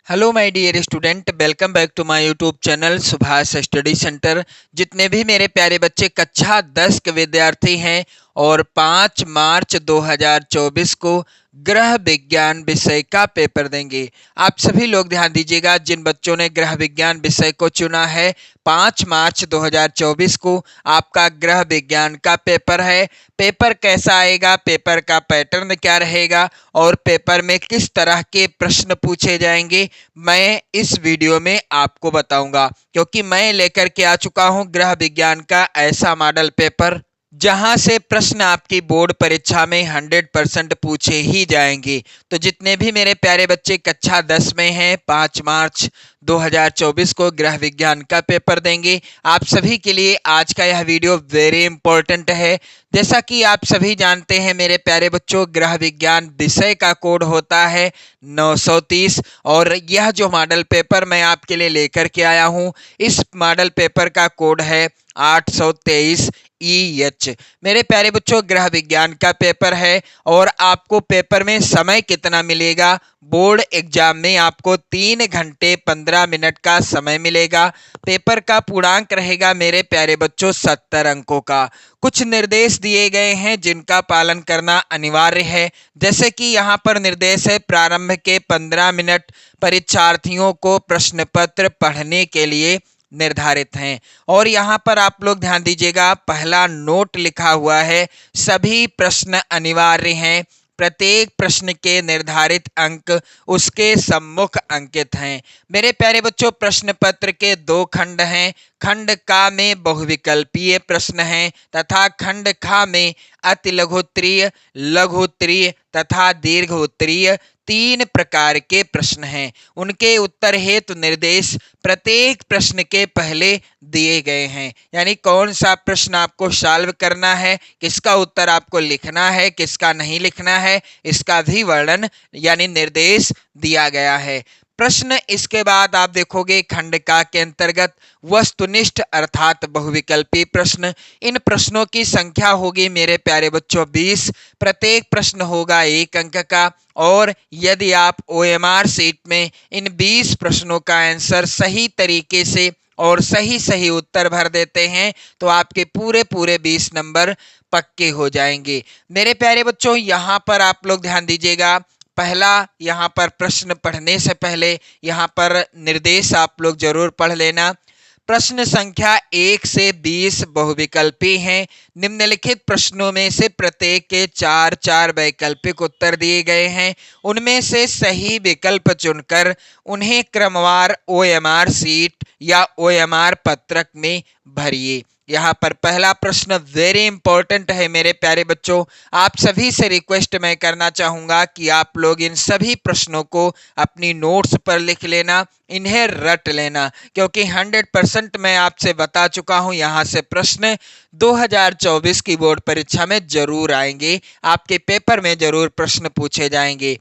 Hello my dear student, welcome back to my YouTube channel Subhash study centre. जितने भी मेरे प्यारे बच्चे कक्षा 10 के विद्यार्थी हैं और 5 मार्च 2024 को गृह विज्ञान विषय का पेपर देंगे, आप सभी लोग ध्यान दीजिएगा। जिन बच्चों ने गृह विज्ञान विषय को चुना है, 5 मार्च 2024 को आपका गृह विज्ञान का पेपर है। पेपर कैसा आएगा, पेपर का पैटर्न क्या रहेगा और पेपर में किस तरह के प्रश्न पूछे जाएंगे, मैं इस वीडियो में आपको बताऊंगा। क्योंकि मैं लेकर के आ चुका हूं गृह विज्ञान का ऐसा मॉडल पेपर जहां से प्रश्न आपकी बोर्ड परीक्षा में 100% पूछे ही जाएंगे। तो जितने भी मेरे प्यारे बच्चे कक्षा 10 में हैं, 5 मार्च 2024 को गृह विज्ञान का पेपर देंगे, आप सभी के लिए आज का यह वीडियो वेरी इंपॉर्टेंट है। जैसा कि आप सभी जानते हैं मेरे प्यारे बच्चों, गृह विज्ञान विषय का कोड होता है 930 और यह जो मॉडल पेपर मैं आपके लिए लेकर के आया हूं, इस मॉडल पेपर का कोड है 823 EH। मेरे प्यारे बच्चों, गृह विज्ञान का पेपर है और आपको पेपर में समय कितना मिलेगा, बोर्ड एग्जाम में आपको 3 घंटे 15 मिनट का समय मिलेगा। पेपर का पूर्णांक रहेगा मेरे प्यारे बच्चों 70 अंकों का। कुछ निर्देश दिए गए हैं जिनका पालन करना अनिवार्य है। जैसे कि यहाँ पर निर्देश है, प्रारंभ के 15 मिनट परीक्षार्थियों को प्रश्न पत्र पढ़ने के लिए निर्धारित हैं। और यहाँ पर आप लोग ध्यान दीजिएगा, पहला नोट लिखा हुआ है, सभी प्रश्न अनिवार्य हैं। प्रत्येक प्रश्न के निर्धारित अंक उसके सम्मुख अंकित हैं। मेरे प्यारे बच्चों, प्रश्न पत्र के 2 खंड हैं। खंड का में बहुविकल्पीय प्रश्न हैं तथा खंड खा में अति लघुत्तरीय, लघुत्तरीय तथा दीर्घ उत्तरीय 3 प्रकार के प्रश्न हैं। उनके उत्तर हेतु निर्देश प्रत्येक प्रश्न के पहले दिए गए हैं। यानी कौन सा प्रश्न आपको सॉल्व करना है, किसका उत्तर आपको लिखना है, किसका नहीं लिखना है, इसका भी वर्णन यानी निर्देश दिया गया है। प्रश्न इसके बाद आप देखोगे खंड का के अंतर्गत वस्तुनिष्ठ अर्थात बहुविकल्पी प्रश्न। इन प्रश्नों की संख्या होगी मेरे प्यारे बच्चों 20। प्रत्येक प्रश्न होगा 1 अंक का और यदि आप OMR सीट में इन 20 प्रश्नों का आंसर सही तरीके से और सही सही उत्तर भर देते हैं तो आपके पूरे पूरे 20 नंबर पक्के हो जाएंगे। मेरे प्यारे बच्चों, यहाँ पर आप लोग ध्यान दीजिएगा, पहला यहाँ पर प्रश्न पढ़ने से पहले यहाँ पर निर्देश आप लोग जरूर पढ़ लेना। प्रश्न संख्या 1 से 20 बहुविकल्पी हैं। निम्नलिखित प्रश्नों में से प्रत्येक के 4-4 वैकल्पिक उत्तर दिए गए हैं। उनमें से सही विकल्प चुनकर उन्हें क्रमवार OMR सीट या OMR पत्रक में भरिए। यहाँ पर पहला प्रश्न वेरी इंपॉर्टेंट है मेरे प्यारे बच्चों। आप सभी से रिक्वेस्ट मैं करना चाहूंगा कि आप लोग इन सभी प्रश्नों को अपनी नोट्स पर लिख लेना, इन्हें रट लेना, क्योंकि 100% मैं आपसे बता चुका हूं यहाँ से प्रश्न 2024 की बोर्ड परीक्षा में जरूर आएंगे, आपके पेपर में जरूर प्रश्न पूछे जाएंगे।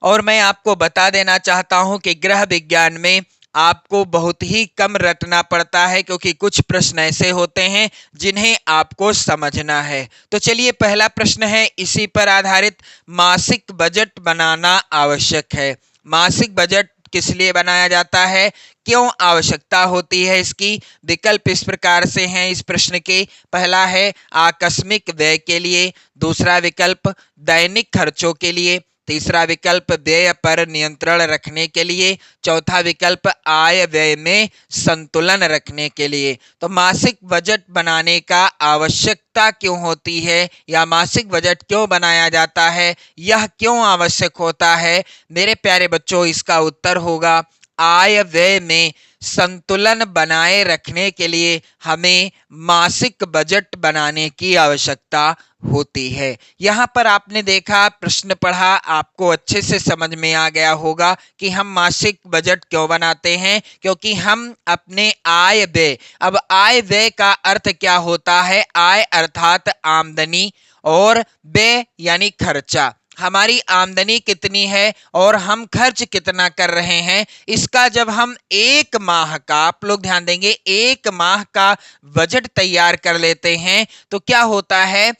और मैं आपको बता देना चाहता हूं कि गृह विज्ञान में आपको बहुत ही कम रटना पड़ता है, क्योंकि कुछ प्रश्न ऐसे होते हैं जिन्हें आपको समझना है। तो चलिए, पहला प्रश्न है इसी पर आधारित, मासिक बजट बनाना आवश्यक है। मासिक बजट किस लिए बनाया जाता है, क्यों आवश्यकता होती है इसकी? विकल्प इस प्रकार से हैं इस प्रश्न के। पहला है आकस्मिक व्यय के लिए, दूसरा विकल्प दैनिक खर्चों के लिए, तीसरा विकल्प व्यय पर नियंत्रण रखने के लिए, चौथा विकल्प आय व्यय में संतुलन रखने के लिए। तो मासिक बजट बनाने का आवश्यकता क्यों होती है या मासिक बजट क्यों बनाया जाता है, यह क्यों आवश्यक होता है मेरे प्यारे बच्चों? इसका उत्तर होगा आय व्यय में संतुलन बनाए रखने के लिए हमें मासिक बजट बनाने की आवश्यकता होती है। यहाँ पर आपने देखा, प्रश्न पढ़ा, आपको अच्छे से समझ में आ गया होगा कि हम मासिक बजट क्यों बनाते हैं, क्योंकि हम अपने आय व्यय, अब आय व्यय का अर्थ क्या होता है? आय अर्थात आमदनी और व्यय यानी खर्चा। हमारी आमदनी कितनी है और हम खर्च कितना कर रहे हैं, इसका जब हम 1 माह का, आप लोग ध्यान देंगे, 1 माह का बजट तैयार कर लेते हैं तो क्या होता है,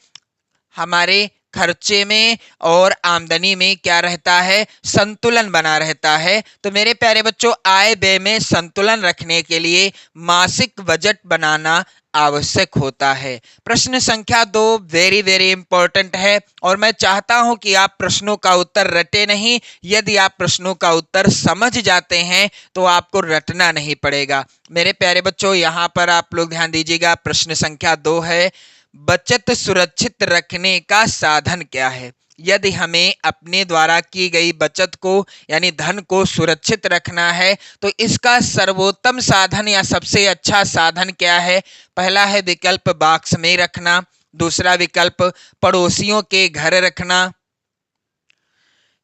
हमारे खर्चे में और आमदनी में क्या रहता है, संतुलन बना रहता है। तो मेरे प्यारे बच्चों, आय व्यय में संतुलन रखने के लिए मासिक बजट बनाना आवश्यक होता है। प्रश्न संख्या 2 वेरी वेरी इंपॉर्टेंट है और मैं चाहता हूं कि आप प्रश्नों का उत्तर रटे नहीं। यदि आप प्रश्नों का उत्तर समझ जाते हैं तो आपको रटना नहीं पड़ेगा। मेरे प्यारे बच्चों, यहां पर आप लोग ध्यान दीजिएगा। प्रश्न संख्या 2 है, बचत सुरक्षित रखने का साधन क्या है। यदि हमें अपने द्वारा की गई बचत को यानी धन को सुरक्षित रखना है तो इसका सर्वोत्तम साधन या सबसे अच्छा साधन क्या है। पहला है विकल्प बॉक्स में रखना, दूसरा विकल्प पड़ोसियों के घर रखना,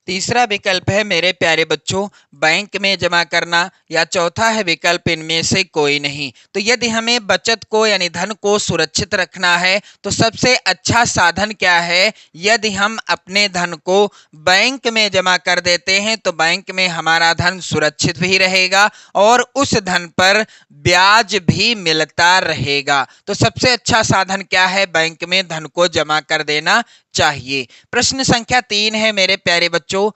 तीसरा विकल्प है मेरे प्यारे बच्चों बैंक में जमा करना, या चौथा है विकल्प इनमें से कोई नहीं। तो यदि हमें बचत को यानी धन को सुरक्षित रखना है तो सबसे अच्छा साधन क्या है। यदि हम अपने धन को बैंक में जमा कर देते हैं तो बैंक में हमारा धन सुरक्षित भी रहेगा और उस धन पर ब्याज भी मिलता रहेगा। तो सबसे अच्छा साधन क्या है, बैंक में धन को जमा कर देना चाहिए। प्रश्न संख्या 3 है मेरे प्यारे बच्चों,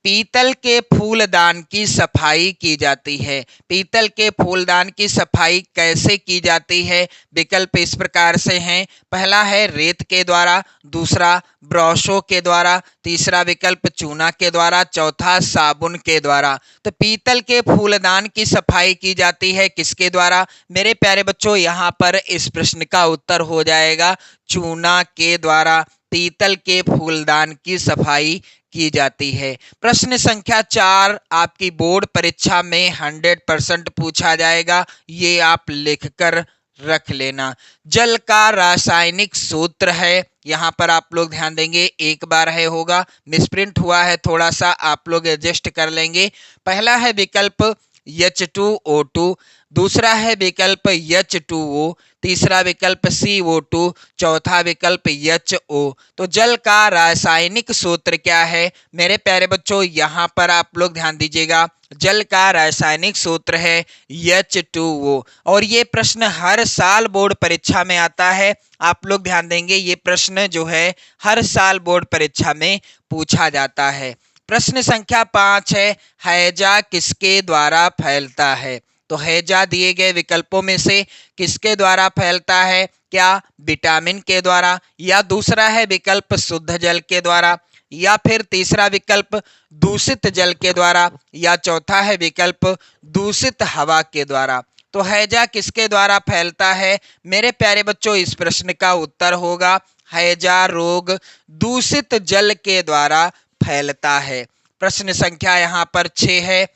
पीतल के फूलदान की सफाई की जाती है। पीतल के फूलदान की सफाई कैसे की जाती है। विकल्प इस प्रकार से हैं, पहला है रेत के द्वारा, दूसरा ब्रशों के द्वारा, तीसरा विकल्प चूना के द्वारा, चौथा साबुन के द्वारा। तो पीतल के फूलदान की सफाई की जाती है किसके द्वारा। मेरे प्यारे बच्चों, यहाँ पर इस प्रश्न का उत्तर हो जाएगा चूना के द्वारा पीतल के फूलदान की सफाई की जाती है। प्रश्न संख्या 4 आपकी बोर्ड परीक्षा में 100% पूछा जाएगा, ये आप लिखकर रख लेना। जल का रासायनिक सूत्र है, यहां पर आप लोग ध्यान देंगे, एक बार है होगा, मिसप्रिंट हुआ है थोड़ा सा, आप लोग एडजस्ट कर लेंगे। पहला है विकल्प H2O2, दूसरा है विकल्प H2O, तीसरा विकल्प CO2, चौथा विकल्प HO। तो जल का रासायनिक सूत्र क्या है मेरे प्यारे बच्चों, यहां पर आप लोग ध्यान दीजिएगा। जल का रासायनिक सूत्र है H2O और ये प्रश्न हर साल बोर्ड परीक्षा में आता है। आप लोग ध्यान देंगे, ये प्रश्न जो है हर साल बोर्ड परीक्षा में पूछा जाता है। प्रश्न संख्या 5 है, हैजा किसके द्वारा फैलता है। तो हैजा दिए गए विकल्पों में से किसके द्वारा फैलता है, क्या विटामिन के द्वारा, या दूसरा है विकल्प शुद्ध जल के द्वारा, या फिर तीसरा विकल्प दूषित जल के द्वारा, या चौथा है विकल्प दूषित हवा के द्वारा। तो हैजा किसके द्वारा फैलता है मेरे प्यारे बच्चों, इस प्रश्न का उत्तर होगा हैजा रोग दूषित जल के द्वारा फैलता है। प्रश्न संख्या यहाँ पर 6 है,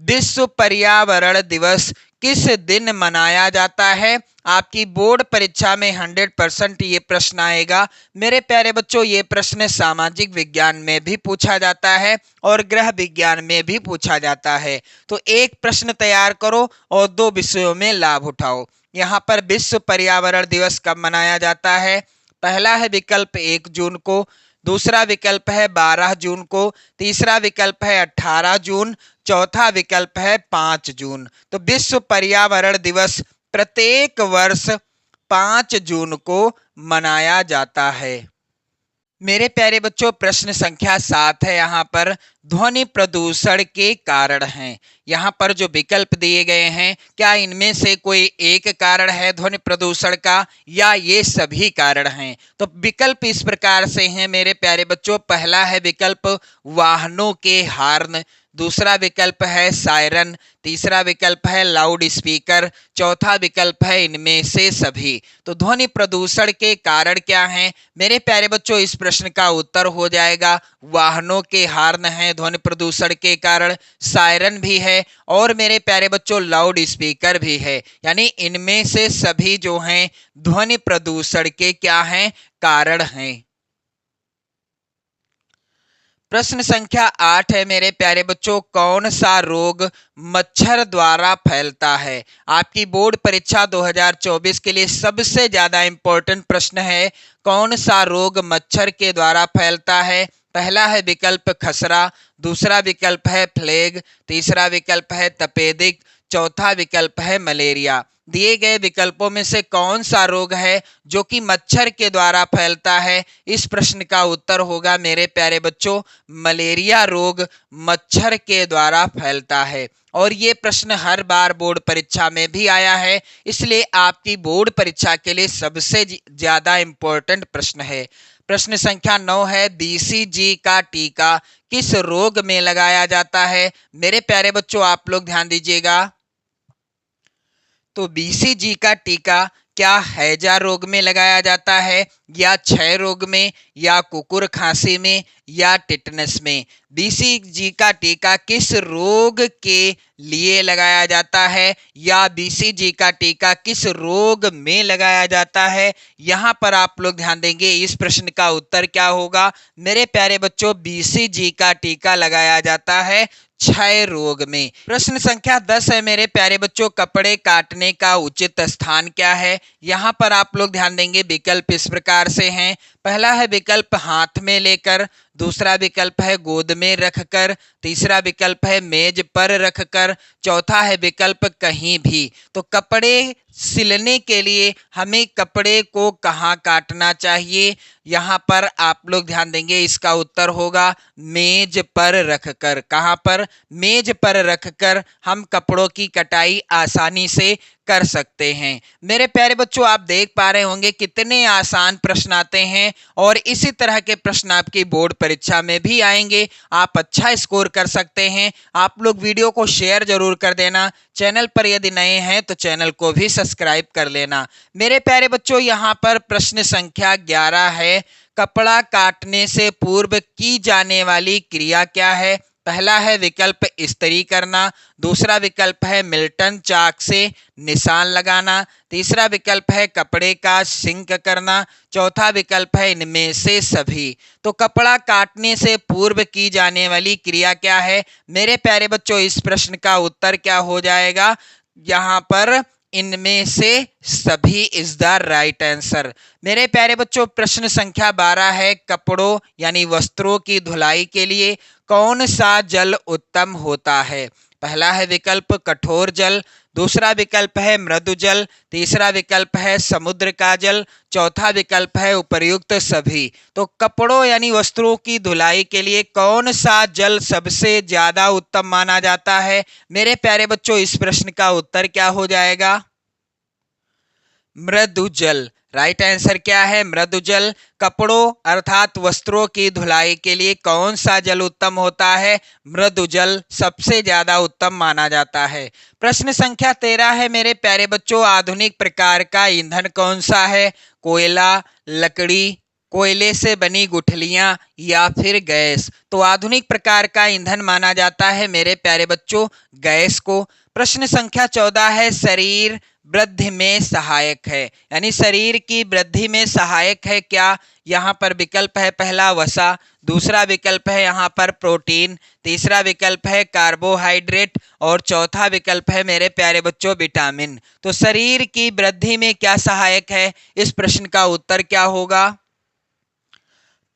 विश्व पर्यावरण दिवस किस दिन मनाया जाता है। आपकी बोर्ड परीक्षा में 100% ये प्रश्न आएगा मेरे प्यारे बच्चों। ये प्रश्न सामाजिक विज्ञान में भी पूछा जाता है और गृह विज्ञान में भी पूछा जाता है। तो एक प्रश्न तैयार करो और 2 विषयों में लाभ उठाओ। यहाँ पर विश्व पर्यावरण दिवस कब मनाया जाता है। पहला है विकल्प 1 जून को, दूसरा विकल्प है 12 जून को, तीसरा विकल्प है 18 जून, चौथा विकल्प है 5 जून। तो विश्व पर्यावरण दिवस प्रत्येक वर्ष 5 जून को मनाया जाता है। मेरे प्यारे बच्चों, प्रश्न संख्या 7 है, यहाँ पर ध्वनि प्रदूषण के कारण हैं। यहाँ पर जो विकल्प दिए गए हैं, क्या इनमें से कोई एक कारण है ध्वनि प्रदूषण का, या ये सभी कारण हैं। तो विकल्प इस प्रकार से हैं मेरे प्यारे बच्चों, पहला है विकल्प वाहनों के हॉर्न, दूसरा विकल्प है सायरन, तीसरा विकल्प है लाउड स्पीकर, चौथा विकल्प है इनमें से सभी। तो ध्वनि प्रदूषण के कारण क्या हैं मेरे प्यारे बच्चों, इस प्रश्न का उत्तर हो जाएगा वाहनों के हॉर्न है ध्वनि प्रदूषण के कारण, सायरन भी है और मेरे प्यारे बच्चों लाउड स्पीकर भी है। यानी इनमें से सभी जो हैं ध्वनि प्रदूषण के क्या हैं, कारण हैं। प्रश्न संख्या 8 है मेरे प्यारे बच्चों, कौन सा रोग मच्छर द्वारा फैलता है। आपकी बोर्ड परीक्षा 2024 के लिए सबसे ज्यादा इंपॉर्टेंट प्रश्न है, कौन सा रोग मच्छर के द्वारा फैलता है। पहला है विकल्प खसरा, दूसरा विकल्प है प्लेग, तीसरा विकल्प है तपेदिक, चौथा विकल्प है मलेरिया। दिए गए विकल्पों में से कौन सा रोग है जो कि मच्छर के द्वारा फैलता है? इस प्रश्न का उत्तर होगा मेरे प्यारे बच्चों, मलेरिया रोग मच्छर के द्वारा फैलता है। और ये प्रश्न हर बार बोर्ड परीक्षा में भी आया है, इसलिए आपकी बोर्ड परीक्षा के लिए सबसे ज्यादा इंपॉर्टेंट प्रश्न है। प्रश्न संख्या 9 है, बीसीजी का टीका किस रोग में लगाया जाता है? मेरे प्यारे बच्चों आप लोग ध्यान दीजिएगा। तो बीसीजी का टीका क्या हैजा रोग में लगाया जाता है, या क्षय रोग में, या कुकुर खांसी में, या टिटनस में? बीसीजी का टीका किस रोग के लिए लगाया जाता है, या बीसीजी का टीका किस रोग में लगाया जाता है? यहाँ पर आप लोग ध्यान देंगे, इस प्रश्न का उत्तर क्या होगा मेरे प्यारे बच्चों? बीसीजी का टीका लगाया जाता है क्षय रोग में। प्रश्न संख्या 10 है मेरे प्यारे बच्चों, कपड़े काटने का उचित स्थान क्या है? यहाँ पर आप लोग ध्यान देंगे, विकल्प इस प्रकार से हैं। पहला है विकल्प हाथ में लेकर, दूसरा विकल्प है गोद में रखकर, तीसरा विकल्प है मेज पर रखकर, चौथा है विकल्प कहीं भी। तो कपड़े सिलने के लिए हमें कपड़े को कहाँ काटना चाहिए? यहाँ पर आप लोग ध्यान देंगे, इसका उत्तर होगा मेज पर रखकर। कहाँ पर? मेज पर रखकर हम कपड़ों की कटाई आसानी से कर सकते हैं। मेरे प्यारे बच्चों आप देख पा रहे होंगे कितने आसान प्रश्न आते हैं, और इसी तरह के प्रश्न आपकी बोर्ड परीक्षा में भी आएंगे। आप अच्छा स्कोर कर सकते हैं। आप लोग वीडियो को शेयर जरूर कर देना, चैनल पर यदि नए हैं तो चैनल को भी सब्सक्राइब कर लेना। मेरे प्यारे बच्चों यहाँ पर प्रश्न संख्या 11 है, कपड़ा काटने से पूर्व की जाने वाली क्रिया क्या है? पहला है विकल्प इस्त्री करना, दूसरा विकल्प है मिल्टन चाक से निशान लगाना, तीसरा विकल्प है कपड़े का सिंक करना, चौथा विकल्प है इनमें से सभी। तो कपड़ा काटने से पूर्व की जाने वाली क्रिया क्या है मेरे प्यारे बच्चों? इस प्रश्न का उत्तर क्या हो जाएगा? यहाँ पर इनमें से सभी इज द राइट आंसर। मेरे प्यारे बच्चों प्रश्न संख्या 12 है, कपड़ों यानी वस्त्रों की धुलाई के लिए कौन सा जल उत्तम होता है? पहला है विकल्प कठोर जल, दूसरा विकल्प है मृदु जल, तीसरा विकल्प है समुद्र का जल, चौथा विकल्प है उपर्युक्त सभी। तो कपड़ों यानी वस्त्रों की धुलाई के लिए कौन सा जल सबसे ज्यादा उत्तम माना जाता है मेरे प्यारे बच्चों? इस प्रश्न का उत्तर क्या हो जाएगा? मृदु जल। राइट आंसर क्या है? मृदु जल। कपड़ों अर्थात वस्त्रों की धुलाई के लिए कौन सा जल उत्तम होता है? मृदु जल सबसे ज्यादा उत्तम माना जाता है। प्रश्न संख्या 13 है मेरे प्यारे बच्चों, आधुनिक प्रकार का ईंधन कौन सा है? कोयला, लकड़ी, कोयले से बनी गुठलियां, या फिर गैस? तो आधुनिक प्रकार का ईंधन माना जाता है मेरे प्यारे बच्चों गैस को। प्रश्न संख्या 14 है, शरीर वृद्धि में सहायक है, यानी शरीर की वृद्धि में सहायक है क्या? यहाँ पर विकल्प है पहला वसा, दूसरा विकल्प है यहाँ पर प्रोटीन, तीसरा विकल्प है कार्बोहाइड्रेट, और चौथा विकल्प है मेरे प्यारे बच्चों विटामिन। तो शरीर की वृद्धि में क्या सहायक है? इस प्रश्न का उत्तर क्या होगा?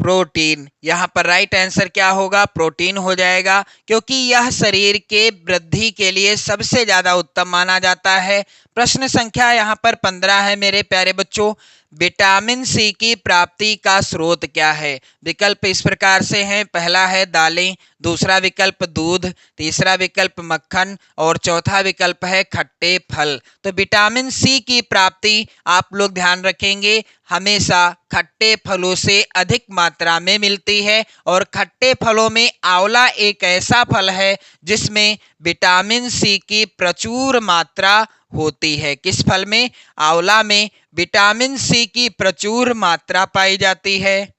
प्रोटीन। यहाँ पर राइट आंसर क्या होगा? प्रोटीन हो जाएगा, क्योंकि यह शरीर के वृद्धि के लिए सबसे ज्यादा उत्तम माना जाता है। प्रश्न संख्या यहाँ पर 15 है मेरे प्यारे बच्चों, विटामिन सी की प्राप्ति का स्रोत क्या है? विकल्प इस प्रकार से हैं, पहला है दालें, दूसरा विकल्प दूध, तीसरा विकल्प मक्खन, और चौथा विकल्प है खट्टे फल। तो विटामिन सी की प्राप्ति आप लोग ध्यान रखेंगे हमेशा खट्टे फलों से अधिक मात्रा में मिलती है, और खट्टे फलों में आंवला एक ऐसा फल है जिसमें विटामिन सी की प्रचुर मात्रा होती है। किस फल में? आंवला में विटामिन सी की प्रचुर मात्रा पाई जाती है।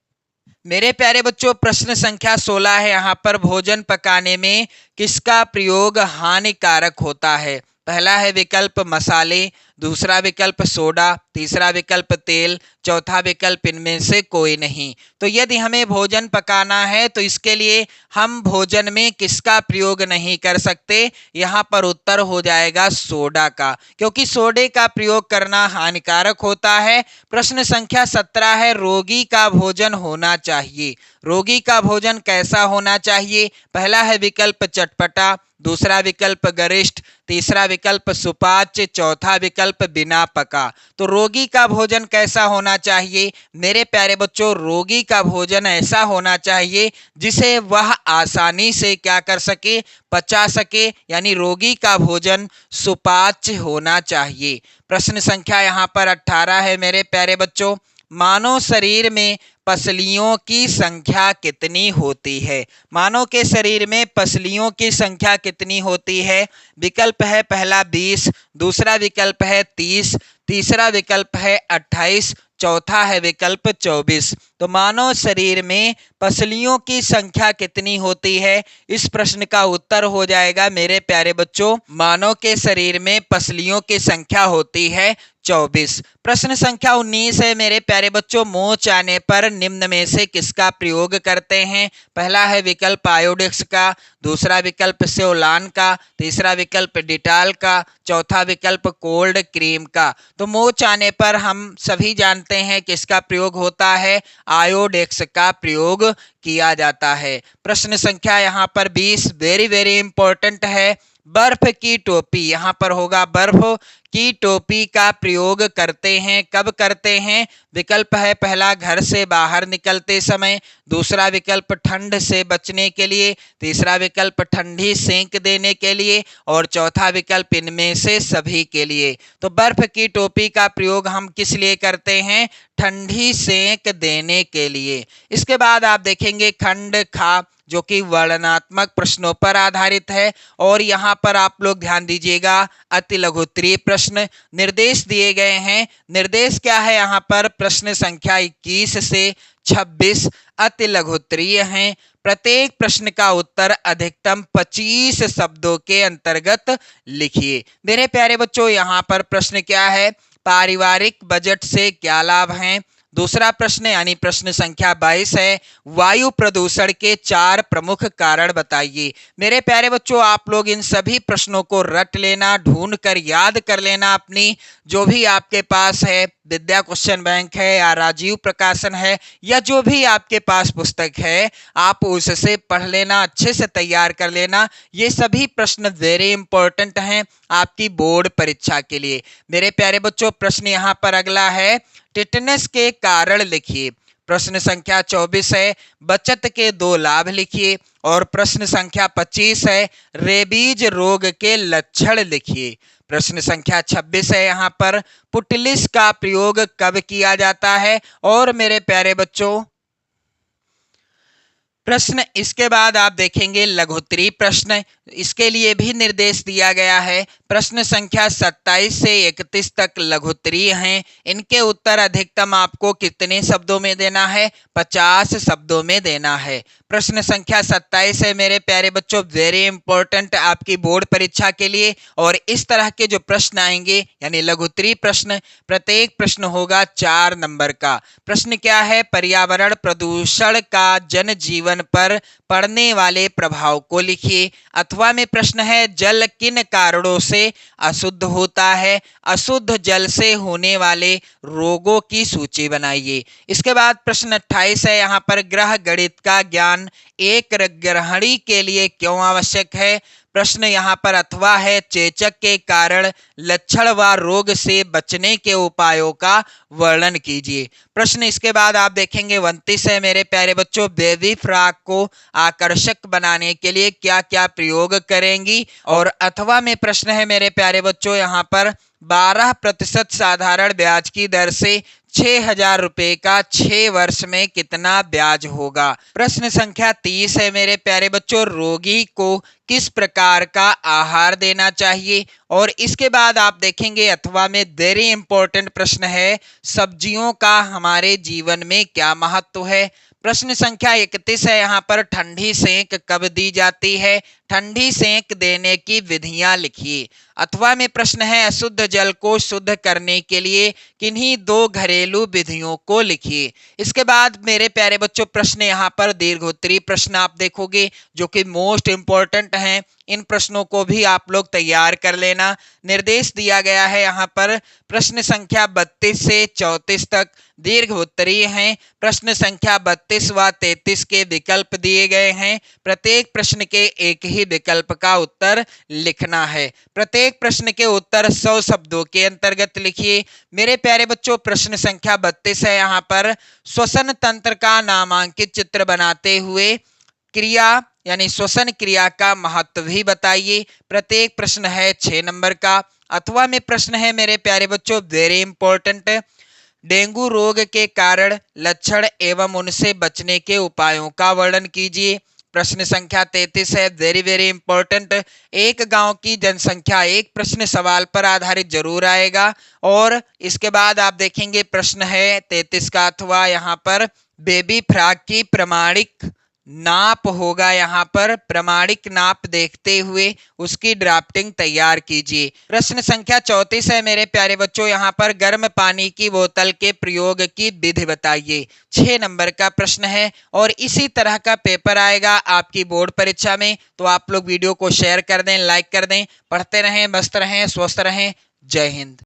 मेरे प्यारे बच्चों प्रश्न संख्या 16 है, यहाँ पर भोजन पकाने में किसका प्रयोग हानिकारक होता है? पहला है विकल्प मसाले, दूसरा विकल्प सोडा, तीसरा विकल्प तेल, चौथा विकल्प इनमें से कोई नहीं। तो यदि हमें भोजन पकाना है तो इसके लिए हम भोजन में किसका प्रयोग नहीं कर सकते? यहाँ पर उत्तर हो जाएगा सोडा का, क्योंकि सोडे का प्रयोग करना हानिकारक होता है। प्रश्न संख्या 17 है, रोगी का भोजन होना चाहिए। रोगी का भोजन कैसा होना चाहिए? पहला है विकल्प चटपटा, दूसरा विकल्प गरिष्ठ, तीसरा विकल्प सुपाच्य, चौथा विकल्प विकल्प बिना पका। तो रोगी का भोजन कैसा होना चाहिए मेरे प्यारे बच्चों? रोगी का भोजन ऐसा होना चाहिए जिसे वह आसानी से क्या कर सके, पचा सके, यानी रोगी का भोजन सुपाच्य होना चाहिए। प्रश्न संख्या यहाँ पर 18 है मेरे प्यारे बच्चों। मानव शरीर में पसलियों की संख्या कितनी होती है? मानव के शरीर में पसलियों की संख्या कितनी होती है? विकल्प है पहला 20, दूसरा विकल्प है 30, तीसरा विकल्प है 28, चौथा है विकल्प 24। तो मानव शरीर में पसलियों की संख्या कितनी होती है? इस प्रश्न का उत्तर हो जाएगा मेरे प्यारे बच्चों, मानव के शरीर में पसलियों की संख्या होती है 24। प्रश्न संख्या 19 है मेरे प्यारे बच्चों। मोच आने पर निम्न में से किसका प्रयोग करते हैं? पहला है विकल्प आयोडेक्स का, दूसरा विकल्प सेवलान का, तीसरा विकल्प डिटॉल का, चौथा विकल्प कोल्ड क्रीम का। तो मोच आने पर हम सभी जानते हैं किसका प्रयोग होता है, आयोडेक्स का प्रयोग किया जाता है। प्रश्न संख्या यहाँ पर 20 वेरी वेरी इंपॉर्टेंट है। बर्फ की टोपी, यहाँ पर होगा बर्फ की टोपी का प्रयोग करते हैं, कब करते हैं? विकल्प है पहला घर से बाहर निकलते समय, दूसरा विकल्प ठंड से बचने के लिए, तीसरा विकल्प ठंडी सेंक देने के लिए और चौथा विकल्प इनमें से सभी के लिए। तो बर्फ की टोपी का प्रयोग हम किस लिए करते हैं? ठंडी सेंक देने के लिए। इसके बाद आप देखेंगे खंड खा, जो कि वर्णनात्मक प्रश्नों पर आधारित है और यहाँ पर आप लोग ध्यान दीजिएगा, अति लघुत्तरीय प्रश्न निर्देश दिए गए हैं। निर्देश क्या है यहाँ पर? प्रश्न संख्या 21 से 26 अति लघुत्तरीय हैं। प्रत्येक प्रश्न का उत्तर अधिकतम 25 शब्दों के अंतर्गत लिखिए। मेरे प्यारे बच्चों, यहाँ पर प्रश्न क्या है? पारिवारिक बजट से क्या लाभ हैं? दूसरा प्रश्न यानी प्रश्न संख्या 22 है, वायु प्रदूषण के 4 प्रमुख कारण बताइए। मेरे प्यारे बच्चों, आप लोग इन सभी प्रश्नों को रट लेना, ढूंढ कर याद कर लेना। अपनी जो भी आपके पास है, विद्या क्वेश्चन बैंक है या राजीव प्रकाशन है या जो भी आपके पास पुस्तक है, आप उससे पढ़ लेना, अच्छे से तैयार कर लेना। ये सभी प्रश्न वेरी इंपॉर्टेंट हैं आपकी बोर्ड परीक्षा के लिए। मेरे प्यारे बच्चों, प्रश्न यहाँ पर अगला है, टिटनेस के कारण लिखिए। प्रश्न संख्या 24 है, बचत के 2 लाभ लिखिए और प्रश्न संख्या 25 है, रेबीज रोग के लक्षण लिखिए। प्रश्न संख्या 26 है, यहाँ पर पुटलिस का प्रयोग कब किया जाता है? और मेरे प्यारे बच्चों, प्रश्न इसके बाद आप देखेंगे लघुत्तरीय प्रश्न, इसके लिए भी निर्देश दिया गया है। प्रश्न संख्या 27 से 31 तक लघुत्तरीय हैं। इनके उत्तर अधिकतम आपको कितने शब्दों में देना है? 50 शब्दों में देना है। प्रश्न संख्या 27 है मेरे प्यारे बच्चों, वेरी इंपॉर्टेंट आपकी बोर्ड परीक्षा के लिए। और इस तरह के जो प्रश्न आएंगे यानी लघुत्तरीय प्रश्न, प्रत्येक प्रश्न होगा 4 नंबर का। प्रश्न क्या है? पर्यावरण प्रदूषण का जनजीवन पर पड़ने वाले प्रभाव को लिखिए। अथवा में प्रश्न है, जल किन कारणों से अशुद्ध होता है? अशुद्ध जल से होने वाले रोगों की सूची बनाइए। इसके बाद प्रश्न 28 है, यहाँ पर ग्रह गणित का ज्ञान एक गृहिणी के लिए क्यों आवश्यक है? प्रश्न यहाँ पर अथवा है, चेचक के कारण लक्षण व रोग से बचने के उपायों का वर्णन कीजिए। प्रश्न इसके बाद आप देखेंगे 29 है मेरे प्यारे बच्चों, बेबी फ्रॉक को आकर्षक बनाने के लिए क्या क्या प्रयोग करेंगी? और अथवा में प्रश्न है मेरे प्यारे बच्चों, यहाँ पर 12% साधारण ब्याज की दर से 6,000 रुपए का 6 वर्ष में कितना ब्याज होगा? प्रश्न संख्या 30 है मेरे प्यारे बच्चों, रोगी को किस प्रकार का आहार देना चाहिए? और इसके बाद आप देखेंगे अथवा में वेरी इंपॉर्टेंट प्रश्न है, सब्जियों का हमारे जीवन में क्या महत्व है? प्रश्न संख्या 31 है, यहाँ पर ठंडी सेंक कब दी जाती है? ठंडी सेंक देने की विधियां लिखिए। अथवा में प्रश्न है, अशुद्ध जल को शुद्ध करने के लिए किन्हीं 2 घरेलू विधियों को लिखिए। इसके बाद मेरे प्यारे बच्चों, प्रश्न यहाँ पर दीर्घोत्तरीय प्रश्न आप देखोगे जो कि मोस्ट इंपॉर्टेंट हैं। इन प्रश्नों को भी आप लोग तैयार कर लेना। निर्देश दिया गया है यहाँ पर प्रश्न संख्या 32 से 34 तक दीर्घोत्तरीय हैं। प्रश्न संख्या 32 व 33 के विकल्प दिए गए हैं। प्रत्येक प्रश्न के एक ही ही विकल्प का उत्तर लिखना है। प्रत्येक प्रश्न के उत्तर 100 शब्दों के अंतर्गत लिखिए। मेरे प्यारे बच्चों, प्रश्न संख्या 32 है। यहाँ पर श्वसन तंत्र का नामांकित चित्र बनाते हुए क्रिया यानी श्वसन क्रिया का महत्व भी बताइए। प्रत्येक प्रश्न है 6 नंबर का। अथवा में प्रश्न है मेरे प्यारे बच्चों, वेरी इंपॉर्टेंट, डेंगू रोग के कारण, लक्षण एवं उनसे बचने के उपायों का वर्णन कीजिए। प्रश्न संख्या 33 है, वेरी वेरी इंपॉर्टेंट, एक गांव की जनसंख्या। एक प्रश्न सवाल पर आधारित जरूर आएगा। और इसके बाद आप देखेंगे प्रश्न है 33 का, अथवा यहाँ पर बेबी फ्रॉक की प्रमाणिक नाप होगा। यहाँ पर प्रमाणिक नाप देखते हुए उसकी ड्राफ्टिंग तैयार कीजिए। प्रश्न संख्या 34 है मेरे प्यारे बच्चों, यहाँ पर गर्म पानी की बोतल के प्रयोग की विधि बताइए। 6 नंबर का प्रश्न है और इसी तरह का पेपर आएगा आपकी बोर्ड परीक्षा में। तो आप लोग वीडियो को शेयर कर दें, लाइक कर दें। पढ़ते रहें, मस्त रहें, स्वस्थ रहें। जय हिंद।